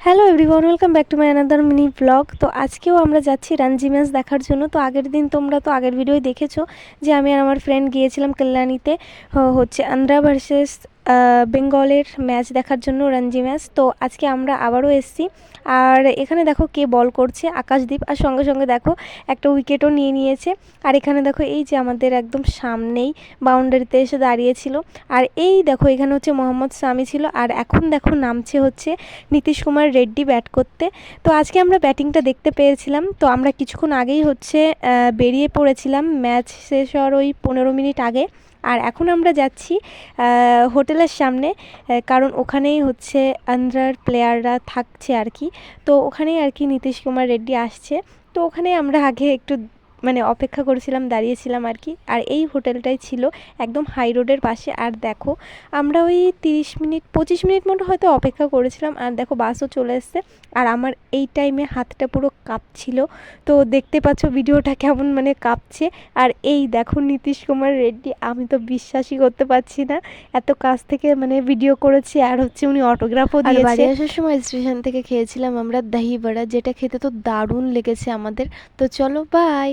Hello everyone, welcome back to my another mini blog. তো আজকেও আমরা যাচ্ছি রঞ্জি ম্যাচ দেখার জন্য। তো আগের দিন তোমরা তো আগের ভিডিওয় দেখেছো যে আমি আর আমার ফ্রেন্ড গিয়েছিলাম কল্যাণীতে হচ্ছে আন্ধ্রা ভার্সেস বেঙ্গলের ম্যাচ দেখার জন্য, রঞ্জি ম্যাচ। তো আজকে আমরা আবারও এসেছি। আর এখানে দেখো কে বল করছে, আকাশদীপ। আর সঙ্গে সঙ্গে দেখো একটা উইকেটও নিয়ে নিয়েছে। আর এখানে দেখো এই যে আমাদের একদম সামনেই বাউন্ডারিতে এসে দাঁড়িয়েছিল। আর এই দেখো এখানে হচ্ছে মোহাম্মদ সামি ছিল। আর এখন দেখো নামছে হচ্ছে নীতিশ কুমার রেড্ডি ব্যাট করতে। তো আজকে আমরা ব্যাটিংটা দেখতে পেয়েছিলাম। তো আমরা কিছুক্ষণ আগেই হচ্ছে বেরিয়ে পড়েছিলাম ম্যাচ শেষ হওয়ার ওই 15 মিনিট আগে। আর এখন আমরা যাচ্ছি হোটেলের সামনে, কারণ ওখানেই হচ্ছে আন্ধ্রার প্লেয়াররা থাকছে আর কি। তো ওখানেই আর কি নীতিশ কুমার রেড্ডি আসছে। তো ওখানে আমরা আগে একটু অপেক্ষা করেছিলাম, দাঁড়িয়েছিলাম আর কি। আর এই হোটেলটাই ছিল একদম হাই রোডের পাশে। আর দেখো আমরা ওই 25 মিনিট মতো হয়তো অপেক্ষা করেছিলাম। আর দেখো বাসও চলে এসছে। আর আমার এই টাইমে হাতটা পুরো কাঁপছিল। তো দেখতে পাচ্ছ ভিডিওটা কেমন কাঁপছে। আর এই দেখো নীতিশ কুমার রেড্ডি, আমি তো বিশ্বাসই করতে পারছি না, এত কাছ থেকে ভিডিও করেছি। আর হচ্ছে উনি অটোগ্রাফও দিয়েছে। আর বাড়ি আসার সময় স্টেশন থেকে খেয়েছিলাম আমরা দহি বড়া, যেটা খেতে তো দারুণ লেগেছে আমাদের। তো চলো, বাই।